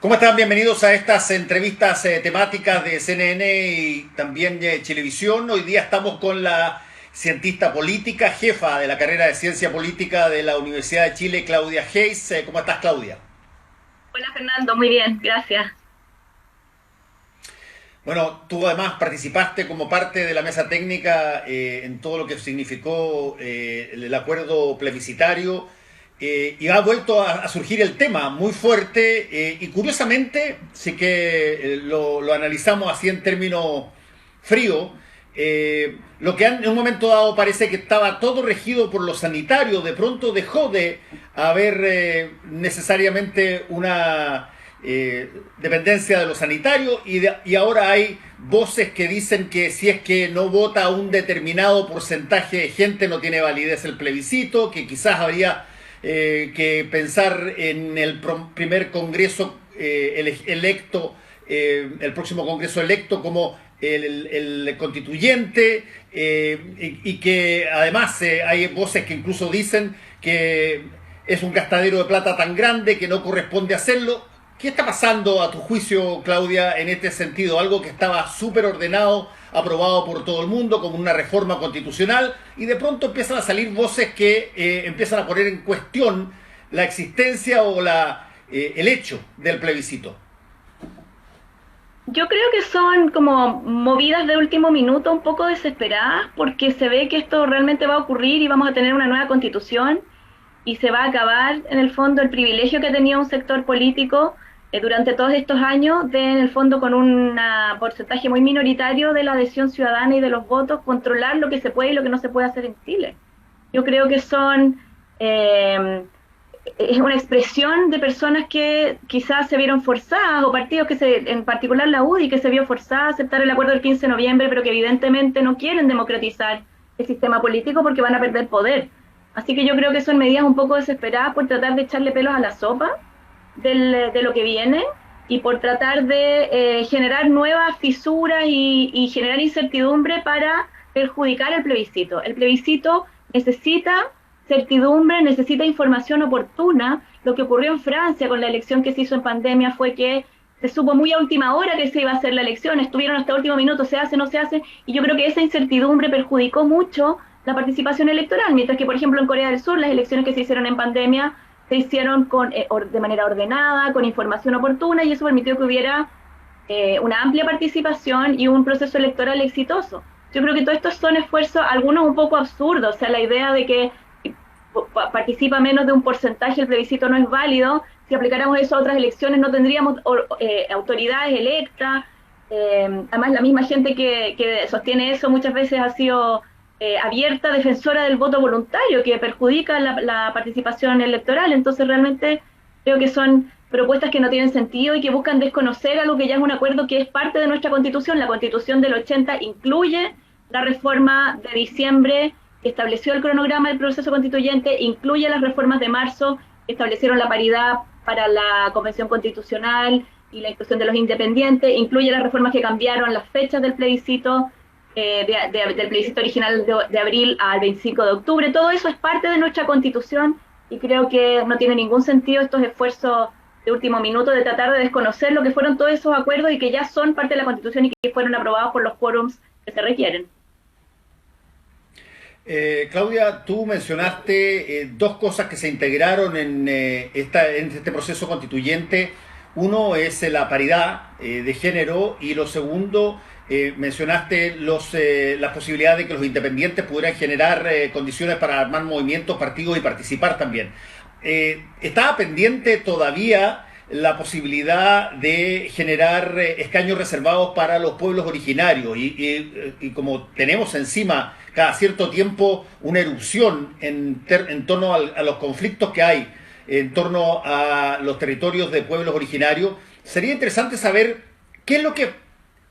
¿Cómo están? Bienvenidos a estas entrevistas temáticas de CNN y también de Chilevisión. Hoy día estamos con la cientista política, jefa de la carrera de Ciencia Política de la Universidad de Chile, Claudia Hayes. ¿Cómo estás, Claudia? Hola Fernando, muy bien, gracias. Bueno, tú además participaste como parte de la mesa técnica en todo lo que significó el acuerdo plebiscitario y ha vuelto a surgir el tema muy fuerte y curiosamente, sí que lo analizamos así en términos fríos, lo que en un momento dado parece que estaba todo regido por lo sanitario, de pronto dejó de haber necesariamente una dependencia de lo sanitario y ahora hay voces que dicen que si es que no vota un determinado porcentaje de gente no tiene validez el plebiscito, que quizás habría que pensar en el primer congreso electo, el próximo congreso electo como el constituyente y que además hay voces que incluso dicen que es un gastadero de plata tan grande que no corresponde hacerlo. ¿Qué está pasando a tu juicio, Claudia, en este sentido? Algo que estaba súper ordenado, aprobado por todo el mundo como una reforma constitucional y de pronto empiezan a salir voces que empiezan a poner en cuestión la existencia o el hecho del plebiscito. Yo creo que son como movidas de último minuto, un poco desesperadas, porque se ve que esto realmente va a ocurrir y vamos a tener una nueva constitución y se va a acabar en el fondo el privilegio que tenía un sector político durante todos estos años de, en el fondo, con un porcentaje muy minoritario de la adhesión ciudadana y de los votos, controlar lo que se puede y lo que no se puede hacer en Chile. Yo creo que eh, es una expresión de personas que quizás se vieron forzadas, o partidos en particular la UDI, que se vio forzada a aceptar el acuerdo del 15 de noviembre, pero que evidentemente no quieren democratizar el sistema político porque van a perder poder. Así que yo creo que son medidas un poco desesperadas por tratar de echarle pelos a la sopa de lo que viene y por tratar de generar nuevas fisuras y generar incertidumbre para perjudicar el plebiscito. El plebiscito necesita certidumbre, necesita información oportuna. Lo que ocurrió en Francia con la elección que se hizo en pandemia fue que se supo muy a última hora que se iba a hacer la elección, estuvieron hasta el último minuto, se hace, no se hace, y yo creo que esa incertidumbre perjudicó mucho la participación electoral, mientras que, por ejemplo, en Corea del Sur, las elecciones que se hicieron en pandemia se hicieron de manera ordenada, con información oportuna, y eso permitió que hubiera una amplia participación y un proceso electoral exitoso. Yo creo que todos estos son esfuerzos, algunos un poco absurdos, o sea, la idea de que participa menos de un porcentaje, el plebiscito no es válido. Si aplicáramos eso a otras elecciones no tendríamos autoridades electas. Además, la misma gente que sostiene eso muchas veces ha sido abierta defensora del voto voluntario, que perjudica la participación electoral. Entonces, realmente creo que son propuestas que no tienen sentido y que buscan desconocer algo que ya es un acuerdo que es parte de nuestra Constitución. La Constitución del 80 incluye la reforma de diciembre que estableció el cronograma del proceso constituyente, incluye las reformas de marzo que establecieron la paridad para la Convención Constitucional y la inclusión de los independientes, incluye las reformas que cambiaron las fechas del plebiscito, del plebiscito original de abril al 25 de octubre. Todo eso es parte de nuestra Constitución y creo que no tiene ningún sentido estos esfuerzos de último minuto de tratar de desconocer lo que fueron todos esos acuerdos y que ya son parte de la Constitución y que fueron aprobados por los quórums que se requieren. Claudia, tú mencionaste dos cosas que se integraron en este proceso constituyente. Uno es la paridad de género y lo segundo, mencionaste las posibilidades de que los independientes pudieran generar condiciones para armar movimientos, partidos y participar también. Estaba pendiente todavía la posibilidad de generar escaños reservados para los pueblos originarios y como tenemos encima cada cierto tiempo una erupción en torno a los conflictos que hay en torno a los territorios de pueblos originarios, sería interesante saber qué es lo que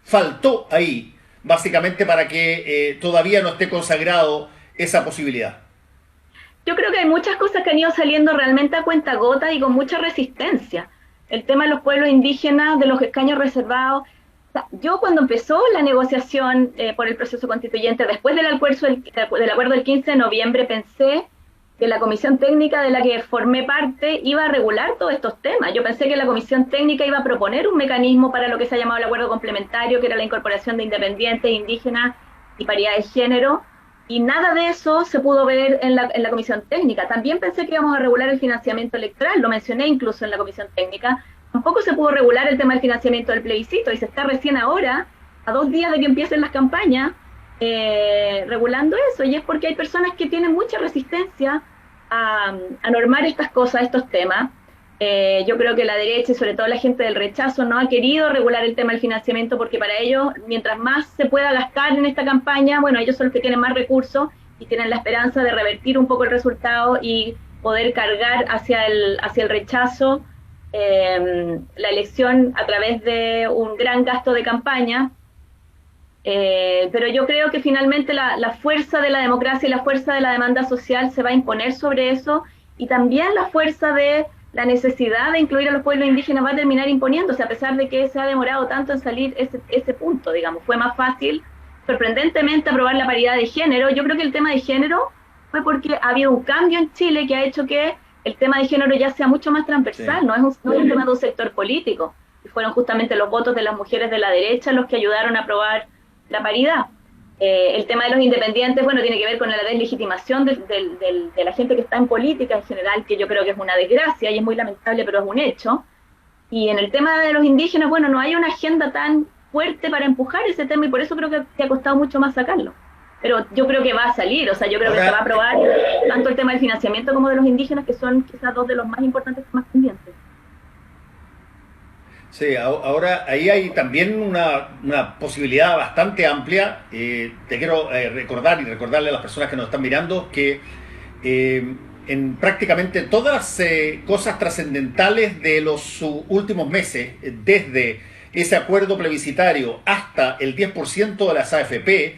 faltó ahí, básicamente para que todavía no esté consagrado esa posibilidad. Yo creo que hay muchas cosas que han ido saliendo realmente a cuentagotas y con mucha resistencia. El tema de los pueblos indígenas, de los escaños reservados. O sea, yo cuando empezó la negociación por el proceso constituyente, después del acuerdo del 15 de noviembre, pensé que la comisión técnica de la que formé parte iba a regular todos estos temas. Yo pensé que la comisión técnica iba a proponer un mecanismo para lo que se ha llamado el acuerdo complementario, que era la incorporación de independientes, indígenas y paridad de género, y nada de eso se pudo ver en la comisión técnica. También pensé que íbamos a regular el financiamiento electoral, lo mencioné incluso en la comisión técnica. Tampoco se pudo regular el tema del financiamiento del plebiscito, y se está recién ahora, a 2 días de que empiecen las campañas, regulando eso, y es porque hay personas que tienen mucha resistencia a normar estas cosas, estos temas. Yo creo que la derecha y sobre todo la gente del rechazo no ha querido regular el tema del financiamiento, porque para ellos, mientras más se pueda gastar en esta campaña, bueno, ellos son los que tienen más recursos y tienen la esperanza de revertir un poco el resultado y poder cargar hacia el rechazo la elección a través de un gran gasto de campaña. Pero yo creo que finalmente la fuerza de la democracia y la fuerza de la demanda social se va a imponer sobre eso, y también la fuerza de la necesidad de incluir a los pueblos indígenas va a terminar imponiéndose, a pesar de que se ha demorado tanto en salir ese punto, digamos. Fue más fácil, sorprendentemente, aprobar la paridad de género. Yo creo que el tema de género fue porque ha habido un cambio en Chile que ha hecho que el tema de género ya sea mucho más transversal, sí. No es un tema de un sector político, y fueron justamente los votos de las mujeres de la derecha los que ayudaron a aprobar la paridad. El tema de los independientes, bueno, tiene que ver con la deslegitimación de la gente que está en política en general, que yo creo que es una desgracia y es muy lamentable, pero es un hecho. Y en el tema de los indígenas, bueno, no hay una agenda tan fuerte para empujar ese tema, y por eso creo que ha costado mucho más sacarlo. Pero yo creo que va a salir, o sea, yo creo que se va a aprobar tanto el tema del financiamiento como de los indígenas, que son quizás 2 de los más importantes temas pendientes. Sí, ahora ahí hay también una posibilidad bastante amplia. Te quiero recordar y recordarle a las personas que nos están mirando que en prácticamente todas las cosas trascendentales de los últimos meses, desde ese acuerdo plebiscitario hasta el 10% de las AFP,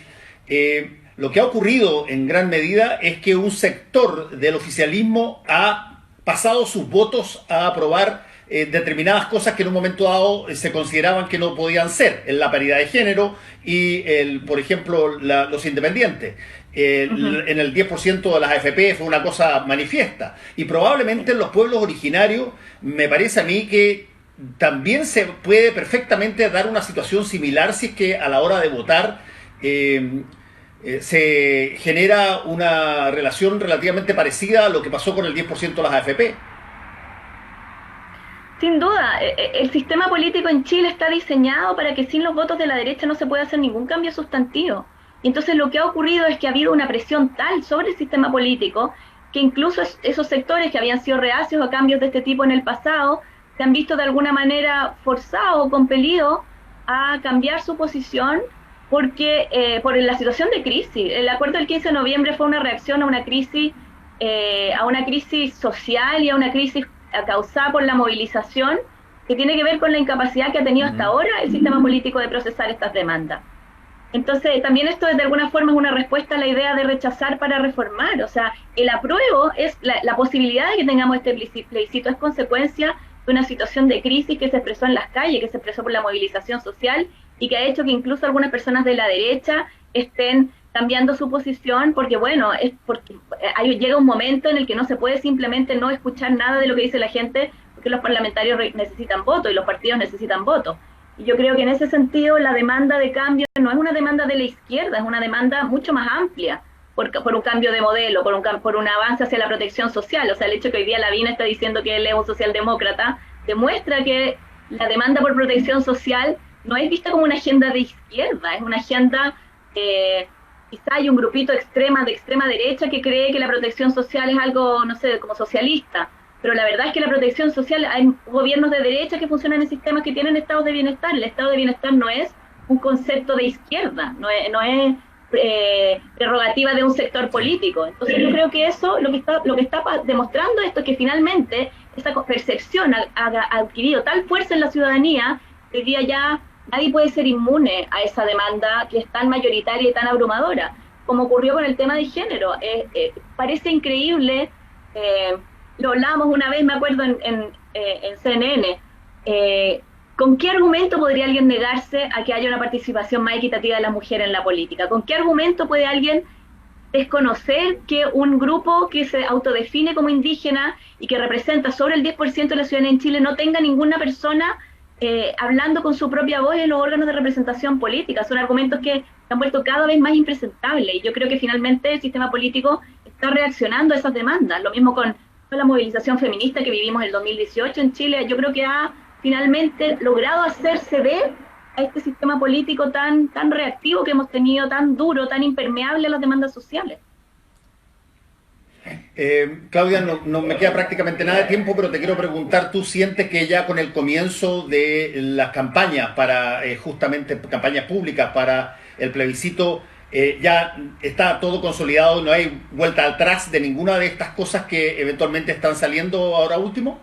lo que ha ocurrido en gran medida es que un sector del oficialismo ha pasado sus votos a aprobar determinadas cosas que en un momento dado se consideraban que no podían ser, en la paridad de género y, por ejemplo, los independientes. En el 10% de las AFP fue una cosa manifiesta. Y probablemente en los pueblos originarios, me parece a mí que también se puede perfectamente dar una situación similar si es que a la hora de votar se genera una relación relativamente parecida a lo que pasó con el 10% de las AFP. Sin duda, el sistema político en Chile está diseñado para que sin los votos de la derecha no se pueda hacer ningún cambio sustantivo. Y entonces lo que ha ocurrido es que ha habido una presión tal sobre el sistema político que incluso esos sectores que habían sido reacios a cambios de este tipo en el pasado se han visto de alguna manera forzados o compelidos a cambiar su posición por la situación de crisis. El acuerdo del 15 de noviembre fue una reacción a una crisis social y a una crisis causada por la movilización, que tiene que ver con la incapacidad que ha tenido hasta ahora el sistema político de procesar estas demandas. Entonces, también esto de alguna forma es una respuesta a la idea de rechazar para reformar. O sea, el apruebo es la posibilidad de que tengamos este plebiscito, es consecuencia de una situación de crisis que se expresó en las calles, que se expresó por la movilización social y que ha hecho que incluso algunas personas de la derecha estén cambiando su posición, porque bueno, es porque llega un momento en el que no se puede simplemente no escuchar nada de lo que dice la gente, porque los parlamentarios necesitan votos y los partidos necesitan votos. Y yo creo que en ese sentido la demanda de cambio no es una demanda de la izquierda, es una demanda mucho más amplia, por un cambio de modelo, por un avance hacia la protección social. O sea, el hecho que hoy día Lavín está diciendo que él es un socialdemócrata, demuestra que la demanda por protección social no es vista como una agenda de izquierda, es una agenda... quizá hay un grupito de extrema derecha que cree que la protección social es algo, no sé, como socialista, pero la verdad es que la protección social, hay gobiernos de derecha que funcionan en sistemas que tienen estados de bienestar. El estado de bienestar no es un concepto de izquierda, no es prerrogativa de un sector político. Entonces yo creo que eso, lo que está demostrando esto es que finalmente esa percepción ha adquirido tal fuerza en la ciudadanía que hoy día ya nadie puede ser inmune a esa demanda que es tan mayoritaria y tan abrumadora, como ocurrió con el tema de género. Parece increíble, lo hablábamos una vez, me acuerdo, en CNN, ¿con qué argumento podría alguien negarse a que haya una participación más equitativa de la mujer en la política? ¿Con qué argumento puede alguien desconocer que un grupo que se autodefine como indígena y que representa sobre el 10% de la ciudadanía en Chile no tenga ninguna persona hablando con su propia voz en los órganos de representación política. Son argumentos que se han vuelto cada vez más impresentables, y yo creo que finalmente el sistema político está reaccionando a esas demandas. Lo mismo con la movilización feminista que vivimos en el 2018 en Chile. Yo creo que ha finalmente logrado hacerse ver a este sistema político tan reactivo que hemos tenido, tan duro, tan impermeable a las demandas sociales. Claudia, no me queda prácticamente nada de tiempo, pero te quiero preguntar, ¿tú sientes que ya con el comienzo de las campañas para, justamente campañas públicas para el plebiscito, ya está todo consolidado, no hay vuelta atrás de ninguna de estas cosas que eventualmente están saliendo ahora último?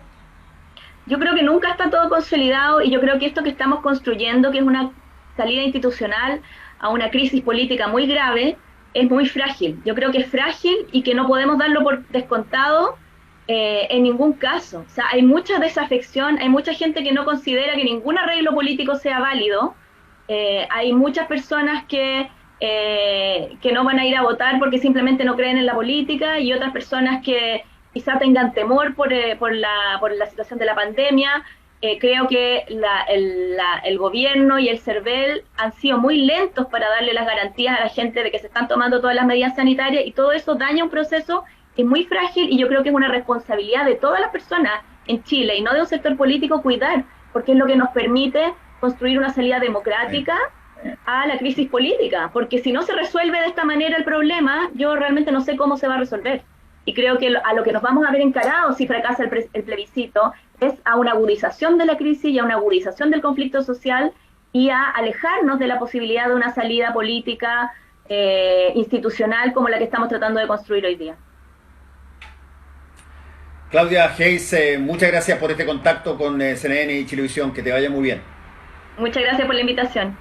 Yo creo que nunca está todo consolidado, y yo creo que esto que estamos construyendo, que es una salida institucional a una crisis política muy grave, es muy frágil. Yo creo que es frágil y que no podemos darlo por descontado en ningún caso. O sea, hay mucha desafección, hay mucha gente que no considera que ningún arreglo político sea válido, hay muchas personas que no van a ir a votar porque simplemente no creen en la política, y otras personas que quizá tengan temor por la situación de la pandemia. Creo que el gobierno y el CERVEL han sido muy lentos para darle las garantías a la gente de que se están tomando todas las medidas sanitarias, y todo eso daña un proceso que es muy frágil, y yo creo que es una responsabilidad de todas las personas en Chile y no de un sector político cuidar, porque es lo que nos permite construir una salida democrática a la crisis política, porque si no se resuelve de esta manera el problema, yo realmente no sé cómo se va a resolver. Y creo que a lo que nos vamos a ver encarados si fracasa el plebiscito es a una agudización de la crisis y a una agudización del conflicto social, y a alejarnos de la posibilidad de una salida política institucional como la que estamos tratando de construir hoy día. Claudia Hayes, muchas gracias por este contacto con CNN y Chilevisión, que te vaya muy bien. Muchas gracias por la invitación.